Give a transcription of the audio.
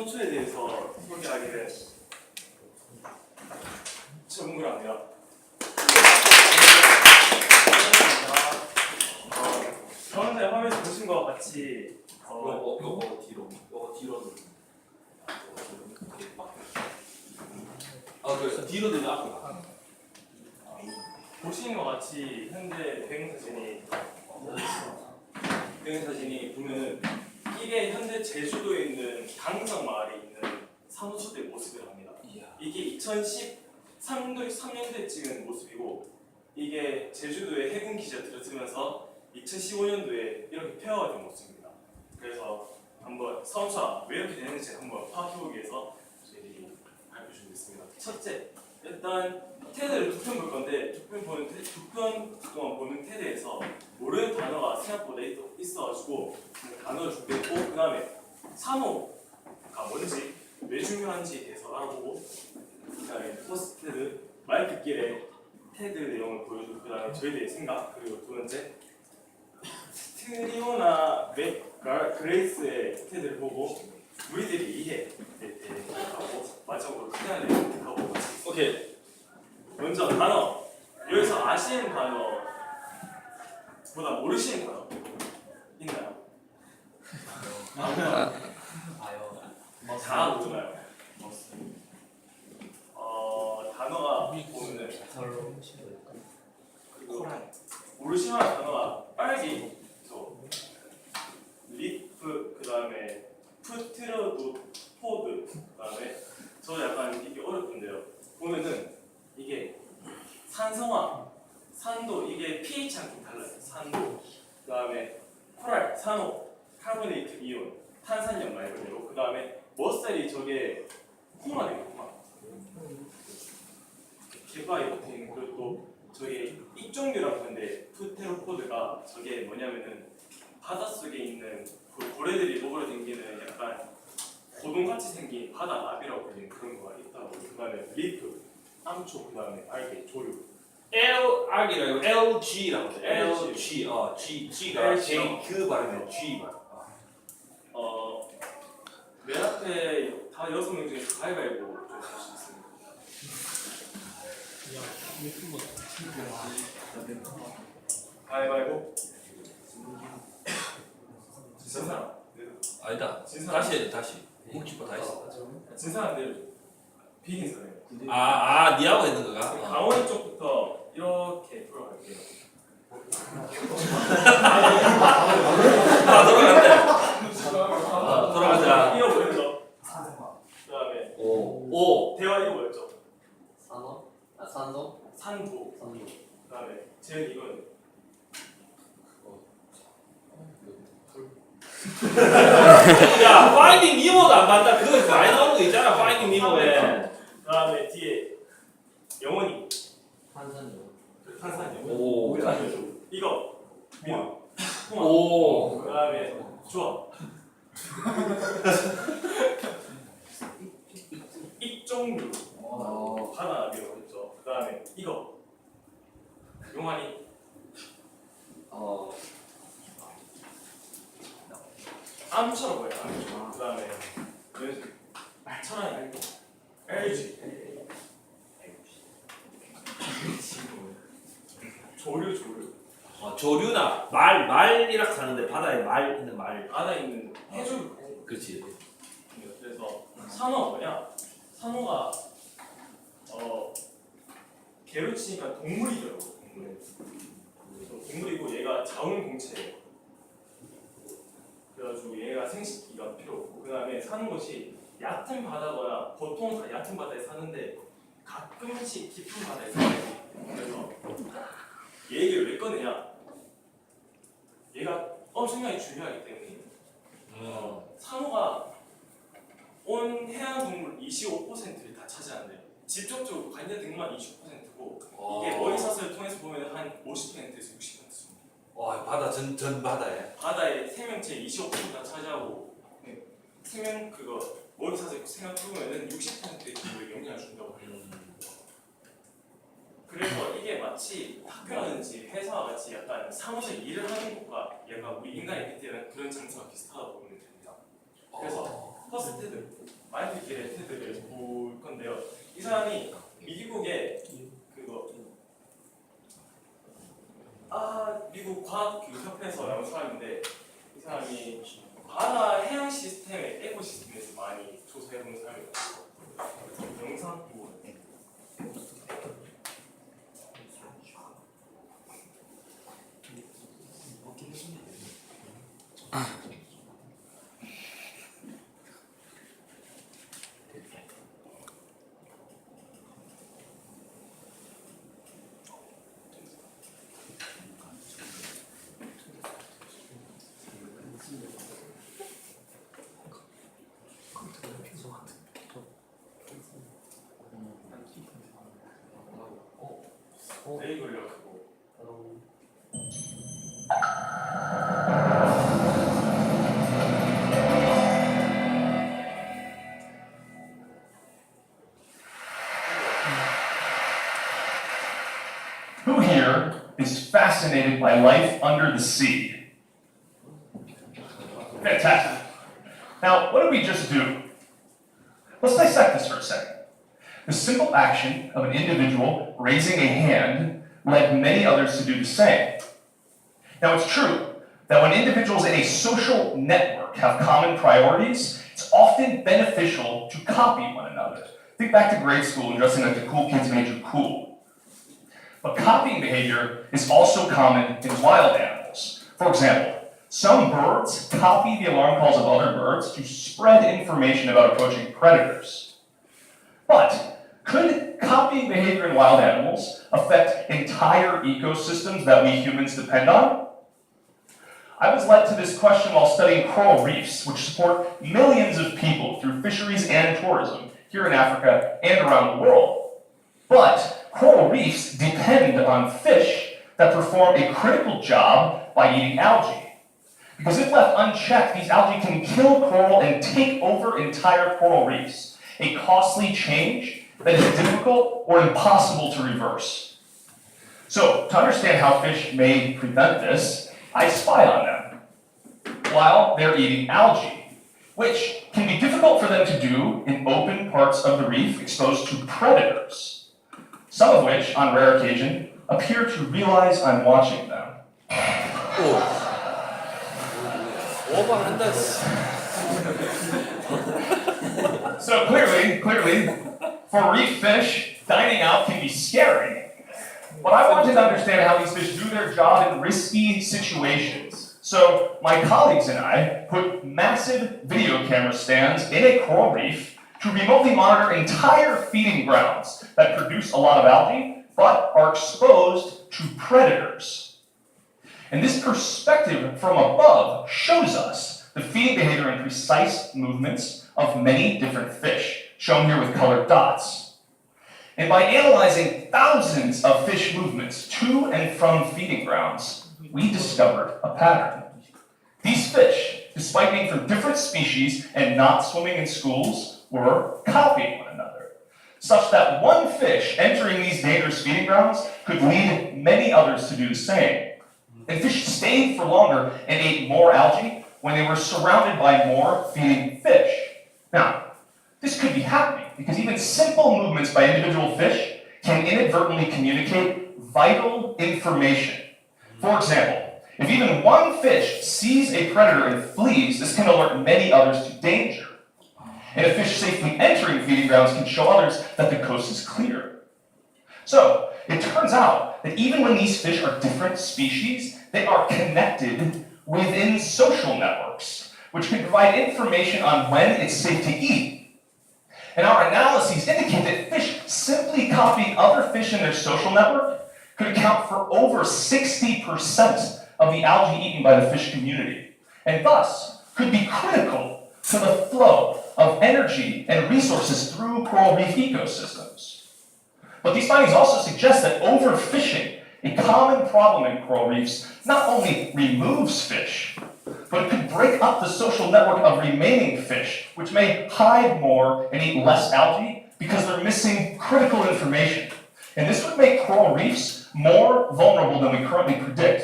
선수에 대해서 소개하게 된 전문가입니다. 현재 화면에서 보신 것과 같이 요거 뒤로 그래서 뒤로 넣으면 앞으로 가. 보시는 것 같이 현재 대행사진이 보면은 이게 현재 제주도에 있는 강성 마을에 있는 사무소의 모습을 합니다. 이게 2013년도에 찍은 모습이고 이게 제주도에 해군 기지가 들어서면서 2015년도에 이렇게 폐허가 된 모습입니다. 그래서 한번 사무소가 왜 이렇게 되는지 한번 파악해보기 위해서 저희들이 발표 준비했습니다. 첫째, 일단 테드를 두 편 볼 건데 두 편 동안 보는 테드에서 모르는 단어가 생각보다 있어가지고 단어를 준비했고 그 다음에 산호가 뭔지 왜 중요한지에 대해서 알아보고 그 다음에 포스트 테드 말 듣기에 테드 내용을 보여주고 그 다음에 저희에 대해 생각 그리고 두 번째 트리오나 그레이스의 테드를 보고 우리들이 이해에 대해 하고 마지막으로 그냥 선택하고 오케이. 먼저 단어. 여기서 아시는 단어보다 모르시는 단어 있나요? 다 모르나요? 단어가 보면은 그리고 모르시는 단어가 빨기, 리프, 그 다음에 푸트러드, 포드, 그 다음에 저 약간 이게 어렵던데요. 보면은 이게 산성화, 산도 이게 pH랑 좀 달라요. 산도, 그 다음에 코랄, 산호, 카보네이트 이온, 탄산염 말고요. 그 다음에 머셀이 저게 코마네요, 코마. 개바에 붙어있는 그리고 또 저게 입종류라고 하는데 푸테로포드가 저게 뭐냐면은 바닷속에 있는 고래들이 먹으러 다니는 약간 고동같이 생긴 바다 나비라고 불리는 그런 거가 있다고. 그 다음에 리프, 암초, 그 다음에 알게, 조류. R이라고 LG라고 해. LG. G가 J 그 발음이에요. G 발. 맨 앞에 다 6명 중에 가위바위보 좀 할 수 있습니다. 가위바위보. 진 사람. 아니다. 진 사람. 다시 해야 돼. 다시. 묵지고 다 했어. 진 사람들 비긴 사람이에요. 니하고 있는 거가? 강원 쪽부터 이렇게 풀어갈게요. 돌아간대. 돌아가자. 이거 뭐였죠? 그 다음에 오. 대화 이거 뭐였죠? 산호? 산소? 산도. 산소. 그 다음에 쟤는 이건 야, 파이팅 니모도 안 봤다. 그거 많이 나오는 거 있잖아. 파이팅 니모에. 그 다음에 뒤에 영원히 탄산요. 탄산염. 오. 이거 미원. 오. 그 다음에 좋아. 입종류. 하나 미원했죠. 그 다음에 이거 용환이. 암처럼 보여요. 암처럼. 그 다음에 철환이 알고. LG. 조류. 조류나 말이라 하는데 바다에 말 있는 말. 바다에 있는 해조. 그렇지. 그래서 산호가 뭐냐? 산호가 개로 치니까 동물이더라고. 동물이고 얘가 자웅공체예요. 그래가지고 얘가 생식기가 필요 없고 그 다음에 사는 곳이 얕은 바다거나 보통 다 얕은 바다에 사는데 가끔씩 깊은 바다에 살아요. 그래서 얘 얘기를 왜 꺼내냐? 얘가 엄청나게 중요하기 때문에 산호가 온 해양동물 25%를 다 차지하는데요. 직접적으로 관여된 것만 20%고 이게 머리사슬을 통해서 보면 한 50%에서 60% 정도. 바다 전 바다에. 바다의 생명체 25%가 차지하고 생명 그거 머리사슬 생각 해보면은 60%의 기후에 영향을 준다고 해요. 그래서 이게 마치 학교라든지 회사와 같이 약간 사무실 일을 하는 것과 약간 우리 인간의 빈대는 그런 장소가 비슷하다고 보면 됩니다. 그래서 퍼스트 테드, 마인드 길의 테드를 볼 건데요. 이 사람이 미국의 미국 과학 협회에서 나온 사람인데 이 사람이 바다 해양 시스템의 에코시스템에서 많이 조사해본 사람이에요. 영상 보고. 네, 이걸요. Who here is fascinated by life under the sea? Fantastic. Now, what did we just do? Let's dissect this for a second. The simple action of an individual raising a hand led many others to do the same. Now, it's true that when individuals in a social network have common priorities, it's often beneficial to copy one another. Think back to grade school and dressing like the cool kids made you cool. But copying behavior is also common in wild animals. For example, some birds copy the alarm calls of other birds to spread information about approaching predators. But could copying behavior in wild animals affect entire ecosystems that we humans depend on? I was led to this question while studying coral reefs, which support millions of people through fisheries and tourism here in Africa and around the world. But coral reefs depend on fish that perform a critical job by eating algae. Because if left unchecked, these algae can kill coral and take over entire coral reefs, a costly change that is difficult or impossible to reverse. So, to understand how fish may prevent this, I spy on them while they're eating algae, which can be difficult for them to do in open parts of the reef exposed to predators, some of which, on rare occasion, appear to realize I'm watching them. 오버한다. So clearly, for reef fish, dining out can be scary. But I wanted to understand how these fish do their job in risky situations. So my colleagues and I put massive video camera stands in a coral reef to remotely monitor entire feeding grounds that produce a lot of algae, but are exposed to predators. And this perspective from above shows us the feeding behavior and precise movements of many different fish, shown here with colored dots. And by analyzing thousands of fish movements to and from feeding grounds, we discovered a pattern. These fish, despite being from different species and not swimming in schools, were copying one another, such that one fish entering these dangerous feeding grounds could lead many others to do the same. And fish stayed for longer and ate more algae when they were surrounded by more feeding fish. Now, this could be happening because even simple movements by individual fish can inadvertently communicate vital information. For example, if even one fish sees a predator and flees, this can alert many others to danger. And a fish safely entering feeding grounds can show others that the coast is clear. So, it turns out that even when these fish are different species, they are connected within social networks, which can provide information on when it's safe to eat. And our analyses indicate that fish simply copying other fish in their social network could account for over 60% of the algae eaten by the fish community, and thus could be critical to the flow of energy and resources through coral reef ecosystems. But these findings also suggest that overfishing, a common problem in coral reefs, not only removes fish, but it could break up the social network of remaining fish, which may hide more and eat less algae because they're missing critical information. And this would make coral reefs more vulnerable than we currently predict